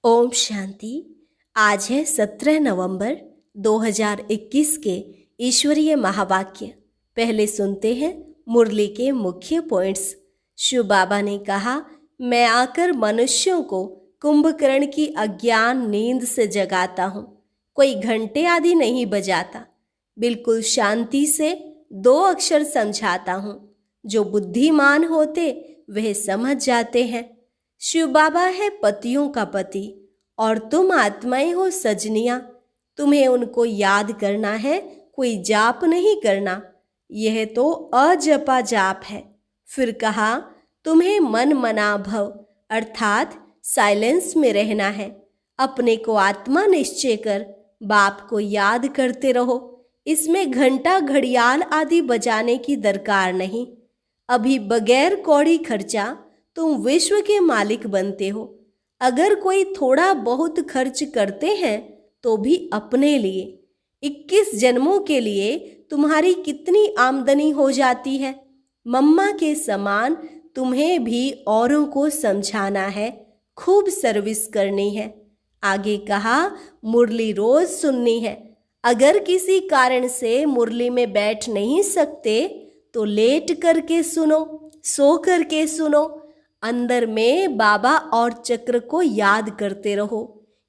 ओम शांति। आज है 17 नवंबर 2021 के ईश्वरीय महावाक्य। पहले सुनते हैं मुरली के मुख्य पॉइंट्स। शिव बाबा ने कहा, मैं आकर मनुष्यों को कुंभकर्ण की अज्ञान नींद से जगाता हूँ। कोई घंटे आदि नहीं बजाता, बिल्कुल शांति से 2 अक्षर समझाता हूँ। जो बुद्धिमान होते वह समझ जाते हैं। शिव बाबा है पतियों का पति और तुम आत्माएं हो सजनियां। तुम्हें उनको याद करना है, कोई जाप नहीं करना। यह तो अजपा जाप है। फिर कहा, तुम्हें मन मना भव अर्थात साइलेंस में रहना है। अपने को आत्मा निश्चय कर बाप को याद करते रहो। इसमें घंटा घड़ियाल आदि बजाने की दरकार नहीं। अभी बगैर कौड़ी खर्चा तुम विश्व के मालिक बनते हो। अगर कोई थोड़ा बहुत खर्च करते हैं तो भी अपने लिए। 21 जन्मों के लिए तुम्हारी कितनी आमदनी हो जाती है। मम्मा के समान तुम्हें भी औरों को समझाना है, खूब सर्विस करनी है। आगे कहा, मुरली रोज सुननी है। अगर किसी कारण से मुरली में बैठ नहीं सकते तो लेट करके सुनो, सो करके सुनो। अंदर में बाबा और चक्र को याद करते रहो।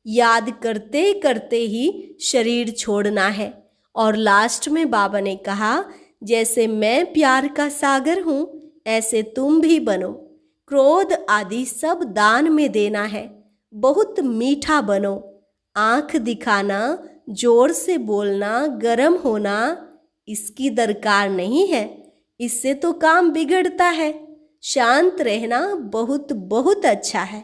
याद करते करते ही शरीर छोड़ना है। और लास्ट में बाबा ने कहा, जैसे मैं प्यार का सागर हूँ ऐसे तुम भी बनो। क्रोध आदि सब दान में देना है। बहुत मीठा बनो। आंख दिखाना, जोर से बोलना, गर्म होना, इसकी दरकार नहीं है। इससे तो काम बिगड़ता है। शांत रहना बहुत बहुत अच्छा है।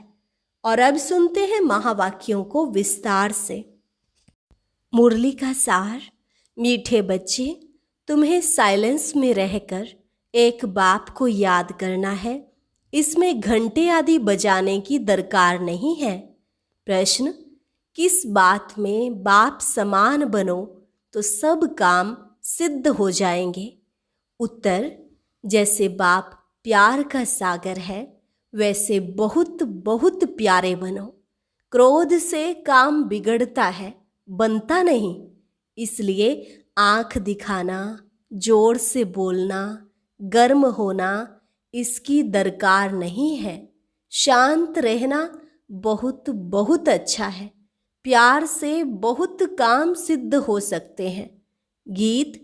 और अब सुनते हैं महावाक्यों को विस्तार से। मुरली का सार। मीठे बच्चे, तुम्हें साइलेंस में रहकर एक बाप को याद करना है। इसमें घंटे आदि बजाने की दरकार नहीं है। प्रश्न, किस बात में बाप समान बनो तो सब काम सिद्ध हो जाएंगे? उत्तर, जैसे बाप प्यार का सागर है वैसे बहुत बहुत प्यारे बनो। क्रोध से काम बिगड़ता है, बनता नहीं। इसलिए आंख दिखाना, जोर से बोलना, गर्म होना, इसकी दरकार नहीं है। शांत रहना बहुत बहुत अच्छा है। प्यार से बहुत काम सिद्ध हो सकते हैं। गीत,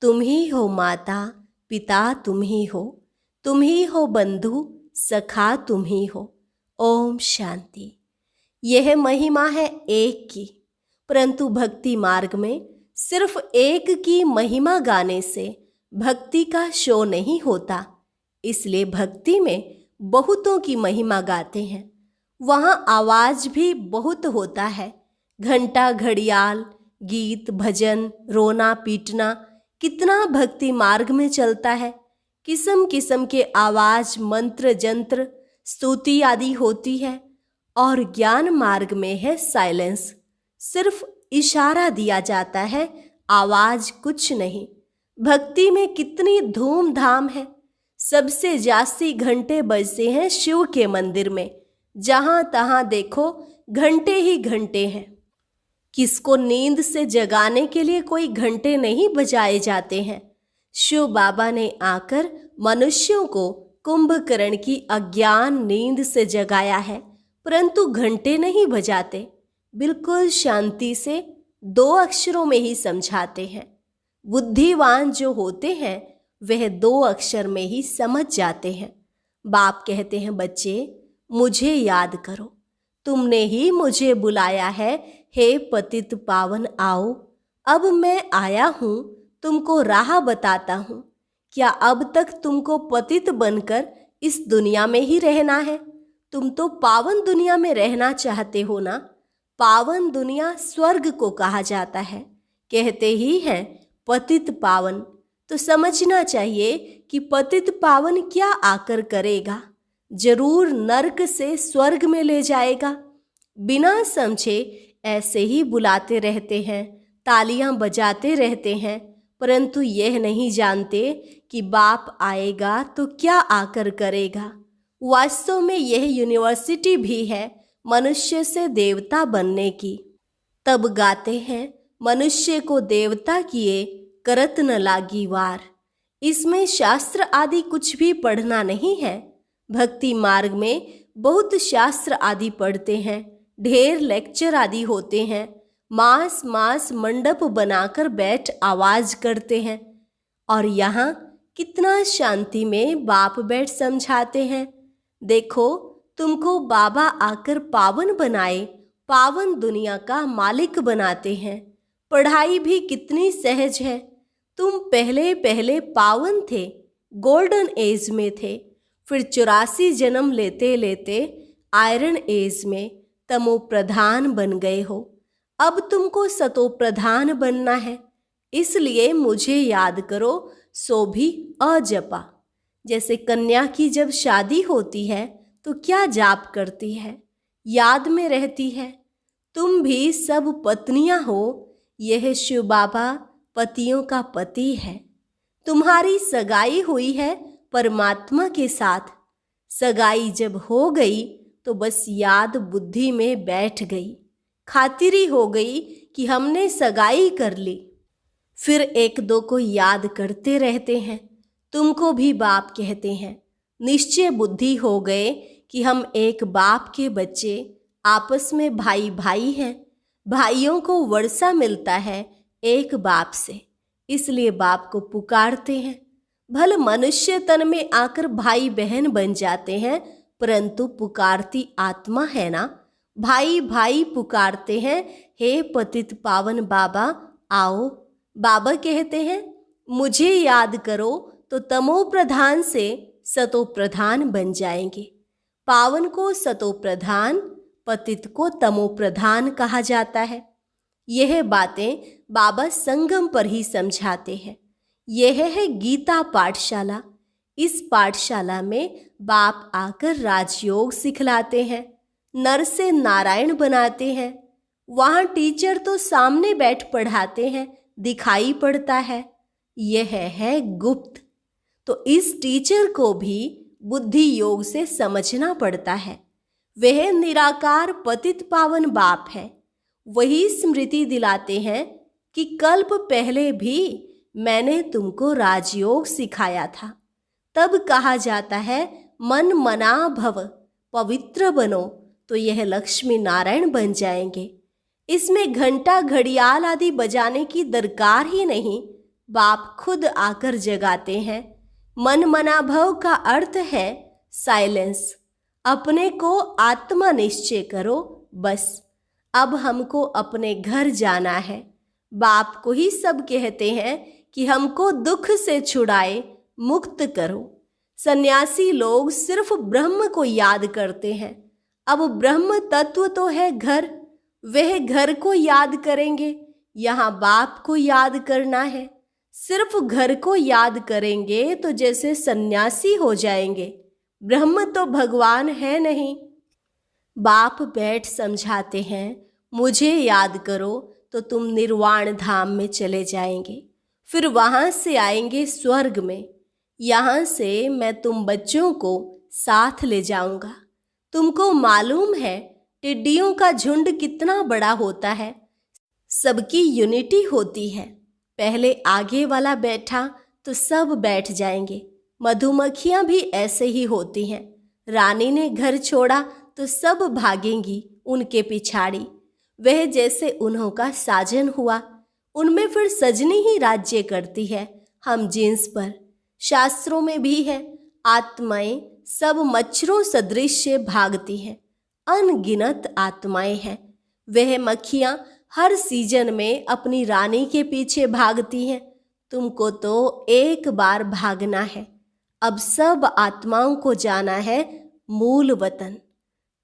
तुम ही हो माता पिता, तुम ही हो बंधु सखा, तुम ही हो। ओम शांति। यह महिमा है एक की, परंतु भक्ति मार्ग में सिर्फ एक की महिमा गाने से भक्ति का शो नहीं होता। इसलिए भक्ति में बहुतों की महिमा गाते हैं। वहाँ आवाज भी बहुत होता है। घंटा घड़ियाल, गीत भजन, रोना पीटना कितना भक्ति मार्ग में चलता है। किस्म किस्म के आवाज, मंत्र जंत्र, स्तुति आदि होती है। और ज्ञान मार्ग में है साइलेंस। सिर्फ इशारा दिया जाता है, आवाज कुछ नहीं। भक्ति में कितनी धूमधाम है। सबसे जास्ती घंटे बजते हैं शिव के मंदिर में। जहां तहां देखो घंटे ही घंटे हैं। किसको नींद से जगाने के लिए कोई घंटे नहीं बजाए जाते हैं। शिव बाबा ने आकर मनुष्यों को कुंभकर्ण की अज्ञान नींद से जगाया है, परंतु घंटे नहीं बजाते। बिल्कुल शांति से 2 अक्षरों में ही समझाते हैं। बुद्धिवान जो होते हैं वह 2 अक्षर में ही समझ जाते हैं। बाप कहते हैं, बच्चे मुझे याद करो। तुमने ही मुझे बुलाया है, हे पतित पावन आओ। अब मैं आया हूँ, तुमको राह बताता हूँ। क्या अब तक तुमको पतित बनकर इस दुनिया में ही रहना है? तुम तो पावन दुनिया में रहना चाहते हो ना। पावन दुनिया स्वर्ग को कहा जाता है। कहते ही हैं पतित पावन, तो समझना चाहिए कि पतित पावन क्या आकर करेगा। जरूर नरक से स्वर्ग में ले जाएगा। बिना समझे ऐसे ही बुलाते रहते हैं, तालियां बजाते रहते हैं, परंतु यह नहीं जानते कि बाप आएगा तो क्या आकर करेगा। वास्तव में यह यूनिवर्सिटी भी है, मनुष्य से देवता बनने की। तब गाते हैं, मनुष्य को देवता किए करत न लागी वार। इसमें शास्त्र आदि कुछ भी पढ़ना नहीं है। भक्ति मार्ग में बहुत शास्त्र आदि पढ़ते हैं, ढेर लेक्चर आदि होते हैं, मास मास मंडप बनाकर बैठ आवाज करते हैं। और यहाँ कितना शांति में बाप बैठ समझाते हैं। देखो, तुमको बाबा आकर पावन बनाए, पावन दुनिया का मालिक बनाते हैं। पढ़ाई भी कितनी सहज है। तुम पहले पहले पावन थे, गोल्डन एज में थे, फिर 84 जन्म लेते लेते आयरन एज में तमो प्रधान बन गए हो। अब तुमको सतो प्रधान बनना है। इसलिए मुझे याद करो, सो भी अजपा। जैसे कन्या की जब शादी होती है तो क्या जाप करती है, याद में रहती है। तुम भी सब पत्नियां हो। यह शिव बाबा पतियों का पति है। तुम्हारी सगाई हुई है परमात्मा के साथ। सगाई जब हो गई तो बस याद बुद्धि में बैठ गई, खातिरी हो गई कि हमने सगाई कर ली। फिर एक दो को याद करते रहते हैं, तुमको भी बाप कहते हैं। निश्चय बुद्धि हो गए कि हम एक बाप के बच्चे, आपस में भाई भाई हैं। भाइयों को वर्षा मिलता है एक बाप से, इसलिए बाप को पुकारते हैं। भले मनुष्य तन में आकर भाई बहन बन जाते हैं, परंतु पुकारती आत्मा है ना। भाई भाई पुकारते हैं, हे पतित पावन बाबा आओ। बाबा कहते हैं, मुझे याद करो तो तमो प्रधान से सतो प्रधान बन जाएंगे। पावन को सतो प्रधान, पतित को तमो प्रधान कहा जाता है। यह बातें बाबा संगम पर ही समझाते हैं। यह है गीता पाठशाला। इस पाठशाला में बाप आकर राजयोग सिखलाते हैं, नर से नारायण बनाते हैं। वहाँ टीचर तो सामने बैठ पढ़ाते हैं, दिखाई पड़ता है। यह है गुप्त। तो इस टीचर को भी बुद्धि योग से समझना पड़ता है। वह निराकार पतित पावन बाप है। वही स्मृति दिलाते हैं कि कल्प पहले भी मैंने तुमको राजयोग सिखाया था। तब कहा जाता है, मन मना भव, पवित्र बनो, तो यह लक्ष्मी नारायण बन जाएंगे। इसमें घंटा घड़ियाल आदि बजाने की दरकार ही नहीं। बाप खुद आकर जगाते हैं। मन मना भव का अर्थ है साइलेंस। अपने को आत्मा निश्चय करो, बस। अब हमको अपने घर जाना है। बाप को ही सब कहते हैं कि हमको दुख से छुड़ाए, मुक्त करो। सन्यासी लोग सिर्फ ब्रह्म को याद करते हैं। अब ब्रह्म तत्व तो है घर, वह घर को याद करेंगे। यहाँ बाप को याद करना है। सिर्फ घर को याद करेंगे तो जैसे सन्यासी हो जाएंगे। ब्रह्म तो भगवान है नहीं। बाप बैठ समझाते हैं, मुझे याद करो तो तुम निर्वाण धाम में चले जाएंगे। फिर वहाँ से आएंगे स्वर्ग में। यहाँ से मैं तुम बच्चों को साथ ले जाऊंगा। तुमको मालूम है टिड्डियों का झुंड कितना बड़ा होता है। सबकी यूनिटी होती है। पहले आगे वाला बैठा तो सब बैठ जाएंगे। मधुमक्खियां भी ऐसे ही होती हैं। रानी ने घर छोड़ा तो सब भागेंगी उनके पिछाड़ी। वह जैसे उन्हों का साजन हुआ, उनमें फिर सजनी ही राज्य करती है। हम जिन्स पर शास्त्रों में भी है, आत्माएं सब मच्छरों सदृश भागती हैं। अनगिनत आत्माएं हैं। वह मक्खियां हर सीजन में अपनी रानी के पीछे भागती हैं। तुमको तो एक बार भागना है। अब सब आत्माओं को जाना है मूल वतन।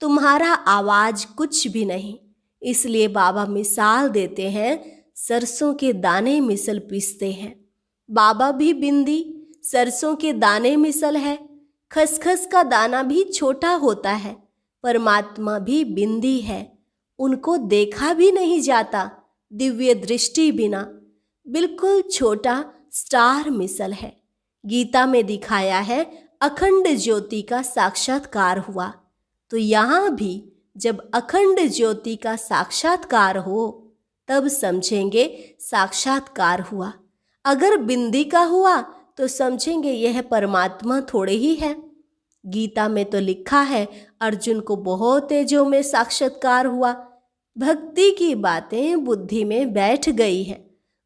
तुम्हारा आवाज कुछ भी नहीं। इसलिए बाबा मिसाल देते हैं, सरसों के दाने मिसल पीसते हैं। बाबा भी बिंदी सरसों के दाने मिसल है। खसखस का दाना भी छोटा होता है। परमात्मा भी बिंदी है। उनको देखा भी नहीं जाता दिव्य दृष्टि बिना। बिल्कुल छोटा स्टार मिसल है। गीता में दिखाया है अखंड ज्योति का साक्षात्कार हुआ। तो यहाँ भी जब अखंड ज्योति का साक्षात्कार हो तब समझेंगे साक्षात्कार हुआ। अगर बिंदी का हुआ तो समझेंगे यह परमात्मा थोड़े ही है। गीता में तो लिखा है अर्जुन को बहुत तेजों में साक्षात्कार हुआ। भक्ति की बातें बुद्धि में बैठ गई है।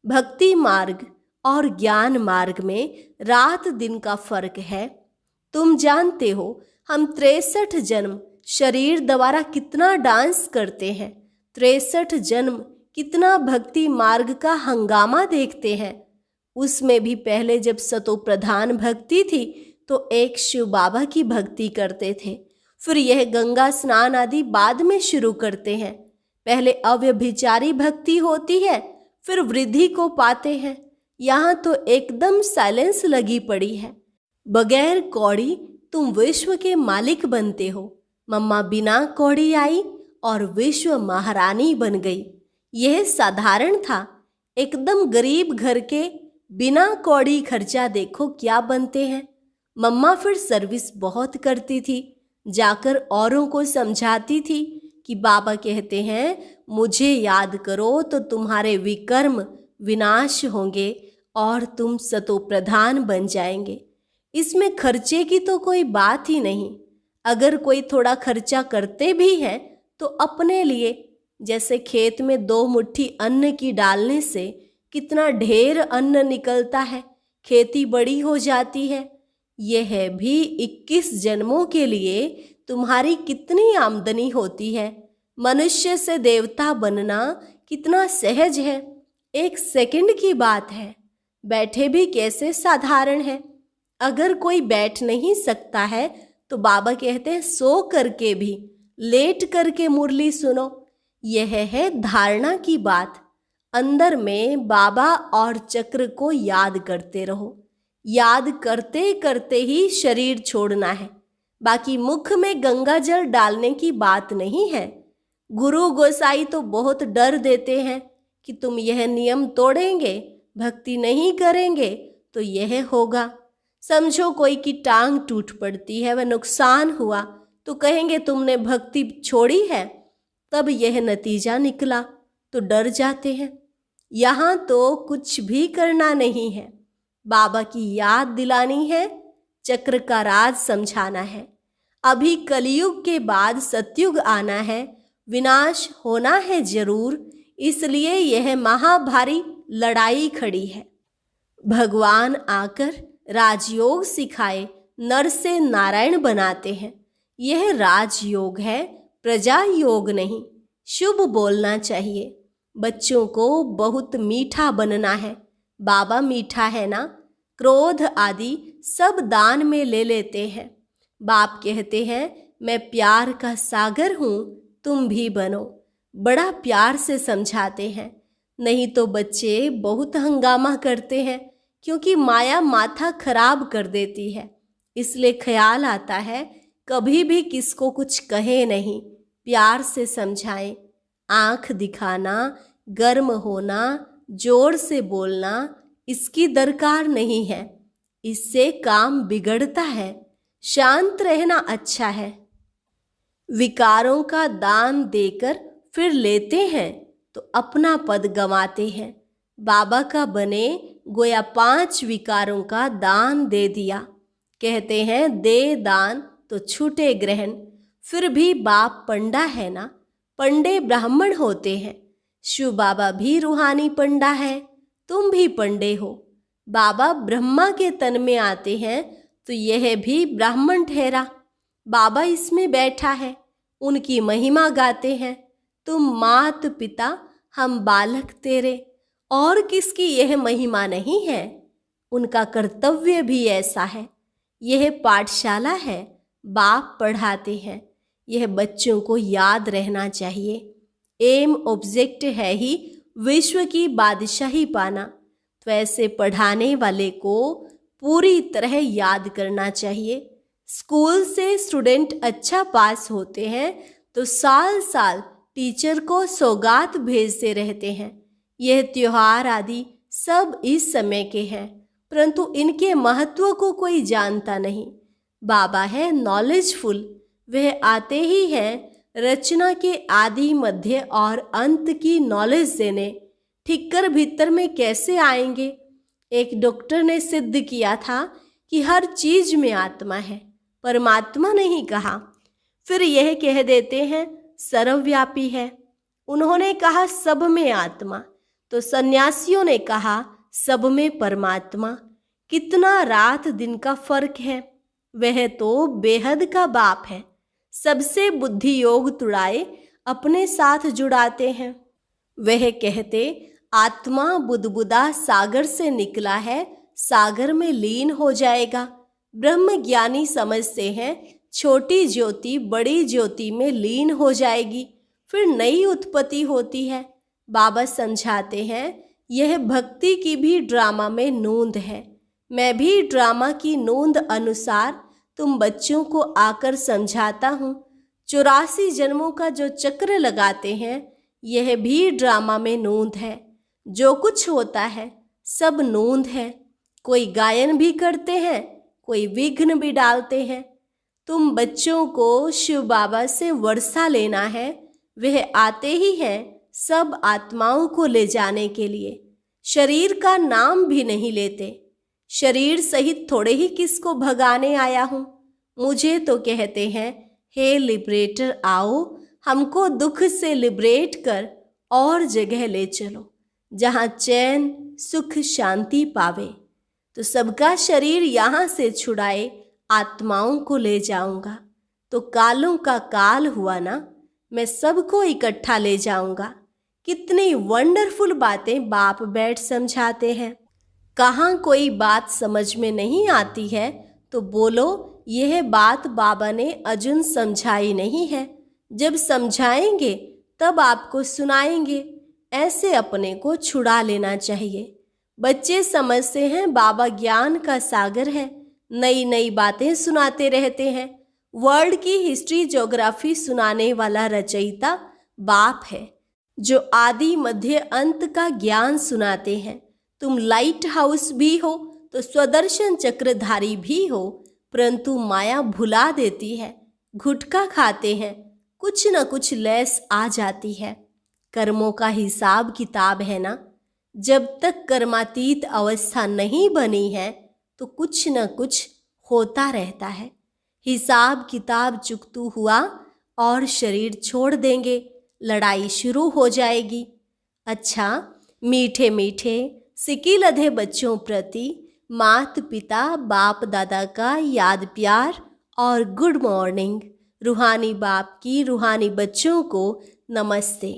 भक्ति मार्ग और ज्ञान मार्ग में रात दिन का फर्क है। तुम जानते हो हम 63 जन्म शरीर द्वारा कितना डांस करते हैं, 63 जन्म कितना भक्ति मार्ग का हंगामा देखते हैं। उसमें भी पहले जब सतो प्रधान भक्ति थी तो एक शिव बाबा की भक्ति करते थे, फिर यह गंगा स्नान आदि बाद में शुरू करते हैं। पहले अव्यभिचारी भक्ति होती है, फिर वृद्धि को पाते हैं। यहाँ तो एकदम साइलेंस लगी पड़ी है। बगैर कौड़ी तुम विश्व के मालिक बनते हो। मम्मा बिना कौड़ी आई और विश्व महारानी बन गई। यह साधारण था। एकदम गरीब घर के बिना कौड़ी खर्चा देखो क्या बनते हैं। मम्मा फिर सर्विस बहुत करती थी, जाकर औरों को समझाती थी कि बाबा कहते हैं मुझे याद करो तो तुम्हारे विकर्म विनाश होंगे और तुम सतो प्रधान बन जाएंगे। इसमें खर्चे की तो कोई बात ही नहीं। अगर कोई थोड़ा खर्चा करते भी हैं तो अपने लिए, जैसे खेत में 2 मुट्ठी अन्न की डालने से कितना ढेर अन्न निकलता है, खेती बड़ी हो जाती है। यह भी 21 जन्मों के लिए तुम्हारी कितनी आमदनी होती है। मनुष्य से देवता बनना कितना सहज है, 1 सेकंड की बात है। बैठे भी कैसे साधारण है। अगर कोई बैठ नहीं सकता है तो बाबा कहते हैं सो करके भी, लेट करके मुरली सुनो। यह है धारणा की बात। अंदर में बाबा और चक्र को याद करते रहो। याद करते करते ही शरीर छोड़ना है। बाकी मुख में गंगा जल डालने की बात नहीं है। गुरु गोसाई तो बहुत डर देते हैं कि तुम यह नियम तोड़ेंगे, भक्ति नहीं करेंगे तो यह होगा। समझो कोई की टांग टूट पड़ती है, वह नुकसान हुआ तो कहेंगे तुमने भक्ति छोड़ी है, तब यह नतीजा निकला, तो डर जाते हैं। यहाँ तो कुछ भी करना नहीं है। बाबा की याद दिलानी है, चक्र का राज समझाना है। अभी कलयुग के बाद सतयुग आना है, विनाश होना है जरूर, इसलिए यह महाभारी लड़ाई खड़ी है। भगवान आकर राजयोग सिखाए, नर से नारायण बनाते हैं। यह राजयोग है, प्रजा योग नहीं। शुभ बोलना चाहिए। बच्चों को बहुत मीठा बनना है। बाबा मीठा है ना। क्रोध आदि सब दान में ले लेते हैं। बाप कहते हैं मैं प्यार का सागर हूँ, तुम भी बनो। बड़ा प्यार से समझाते हैं। नहीं तो बच्चे बहुत हंगामा करते हैं, क्योंकि माया माथा खराब कर देती है। इसलिए ख्याल आता है कभी भी किसको कुछ कहे नहीं, प्यार से समझाएं। आंख दिखाना, गर्म होना, जोर से बोलना, इसकी दरकार नहीं है। इससे काम बिगड़ता है। शांत रहना अच्छा है। विकारों का दान देकर फिर लेते हैं तो अपना पद गंवाते हैं। बाबा का बने गोया 5 विकारों का दान दे दिया। कहते हैं दे दान तो छूटे ग्रहण। फिर भी बाप पंडा है ना, पंडे ब्राह्मण होते हैं। शिव बाबा भी रूहानी पंडा है, तुम भी पंडे हो। बाबा ब्रह्मा के तन में आते हैं तो यह भी ब्राह्मण ठहरा। बाबा इसमें बैठा है, उनकी महिमा गाते हैं। तुम मात पिता, हम बालक तेरे। और किसकी यह महिमा नहीं है। उनका कर्तव्य भी ऐसा है। यह पाठशाला है, बाप पढ़ाते हैं। यह बच्चों को याद रहना चाहिए। एम ऑब्जेक्ट है ही विश्व की बादशाही पाना। तो ऐसे पढ़ाने वाले को पूरी तरह याद करना चाहिए। स्कूल से स्टूडेंट अच्छा पास होते हैं तो साल साल टीचर को सौगात भेजते रहते हैं। यह त्योहार आदि सब इस समय के हैं, परंतु इनके महत्व को कोई जानता नहीं। बाबा है नॉलेजफुल, वह आते ही हैं रचना के आदि मध्य और अंत की नॉलेज देने ठीक कर भीतर में कैसे आएंगे। एक डॉक्टर ने सिद्ध किया था कि हर चीज में आत्मा है, परमात्मा नहीं कहा। फिर यह कह देते हैं सर्वव्यापी है। उन्होंने कहा सब में आत्मा, तो सन्यासियों ने कहा सब में परमात्मा। कितना रात दिन का फर्क है। वह तो बेहद का बाप है। सबसे बुद्धि योग तुड़ाए अपने साथ जुड़ाते हैं। वह कहते आत्मा बुदबुदा सागर से निकला है, सागर में लीन हो जाएगा। ब्रह्म ज्ञानी समझते हैं छोटी ज्योति बड़ी ज्योति में लीन हो जाएगी, फिर नई उत्पत्ति होती है। बाबा समझाते हैं यह भक्ति की भी ड्रामा में नोंद है। मैं भी ड्रामा की नोंद अनुसार तुम बच्चों को आकर समझाता हूँ। 84 जन्मों का जो चक्र लगाते हैं यह भी ड्रामा में नोंद है। जो कुछ होता है सब नोंद है। कोई गायन भी करते हैं, कोई विघ्न भी डालते हैं। तुम बच्चों को शिव बाबा से वर्षा लेना है। वह आते ही हैं सब आत्माओं को ले जाने के लिए। शरीर का नाम भी नहीं लेते। शरीर सहित थोड़े ही किसको भगाने आया हूँ। मुझे तो कहते हैं हे लिबरेटर आओ, हमको दुख से लिबरेट कर और जगह ले चलो जहाँ चैन सुख शांति पावे। तो सबका शरीर यहाँ से छुड़ाए आत्माओं को ले जाऊंगा। तो कालों का काल हुआ ना, मैं सबको इकट्ठा ले जाऊंगा। कितनी वंडरफुल बातें बाप बैठ समझाते हैं। कहाँ कोई बात समझ में नहीं आती है तो बोलो यह बात बाबा ने अजुन समझाई नहीं है। जब समझाएंगे तब आपको सुनाएंगे। ऐसे अपने को छुड़ा लेना चाहिए। बच्चे समझते हैं बाबा ज्ञान का सागर है, नई नई बातें सुनाते रहते हैं। वर्ल्ड की हिस्ट्री ज्योग्राफी सुनाने वाला रचयिता बाप है, जो आदि मध्य अंत का ज्ञान सुनाते हैं। तुम लाइट हाउस भी हो तो स्वदर्शन चक्रधारी भी हो, परंतु माया भुला देती है। गुटखा खाते हैं, कुछ न कुछ लैस आ जाती है। कर्मों का हिसाब किताब है ना। जब तक कर्मातीत अवस्था नहीं बनी है तो कुछ न कुछ होता रहता है। हिसाब किताब चुकतू हुआ और शरीर छोड़ देंगे, लड़ाई शुरू हो जाएगी। अच्छा, मीठे मीठे सिकी लधे बच्चों प्रति मात पिता बाप दादा का याद प्यार और गुड मॉर्निंग। रूहानी बाप की रूहानी बच्चों को नमस्ते।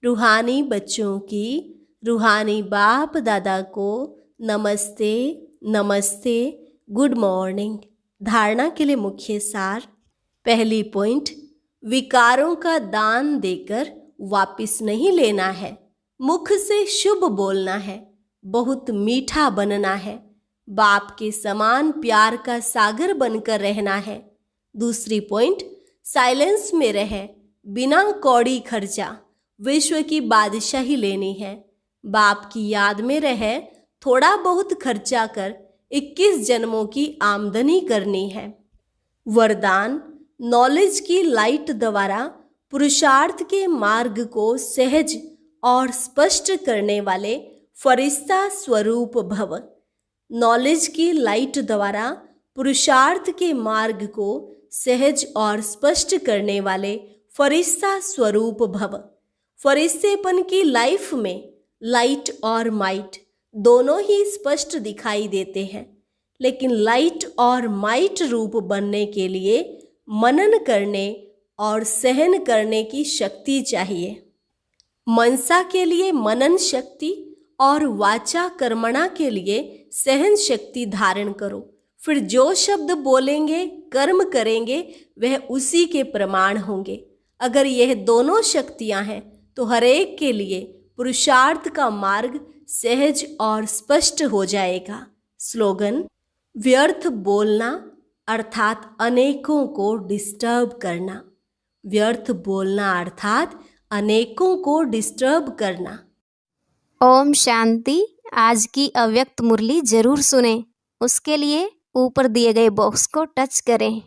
रूहानी बच्चों की रूहानी बाप दादा को नमस्ते नमस्ते, गुड मॉर्निंग। धारणा के लिए मुख्य सार। पहली पॉइंट, विकारों का दान देकर वापिस नहीं लेना है। मुख से शुभ बोलना है, बहुत मीठा बनना है, बाप के समान प्यार का सागर बनकर रहना है। दूसरी पॉइंट, साइलेंस में रहे, बिना कौड़ी खर्चा विश्व की बादशाही लेनी है। बाप की याद में रहे, थोड़ा बहुत खर्चा कर 21 जन्मों की आमदनी करनी है। वरदान, नॉलेज की लाइट द्वारा पुरुषार्थ के मार्ग को सहज और स्पष्ट करने वाले फरिश्ता स्वरूप भव। नॉलेज की लाइट द्वारा पुरुषार्थ के मार्ग को सहज और स्पष्ट करने वाले फरिश्ता स्वरूप भव। फरिश्तेपन की लाइफ में लाइट और माइट दोनों ही स्पष्ट दिखाई देते हैं, लेकिन लाइट और माइट रूप बनने के लिए मनन करने और सहन करने की शक्ति चाहिए। मनसा के लिए मनन शक्ति और वाचा कर्मणा के लिए सहन शक्ति धारण करो। फिर जो शब्द बोलेंगे कर्म करेंगे वह उसी के प्रमाण होंगे। अगर यह दोनों शक्तियां हैं तो हरेक के लिए पुरुषार्थ का मार्ग सहज और स्पष्ट हो जाएगा। स्लोगन, व्यर्थ बोलना अर्थात अनेकों को डिस्टर्ब करना। व्यर्थ बोलना अर्थात अनेकों को डिस्टर्ब करना। ओम शांति। आज की अव्यक्त मुरली जरूर सुने। उसके लिए ऊपर दिए गए बॉक्स को टच करें।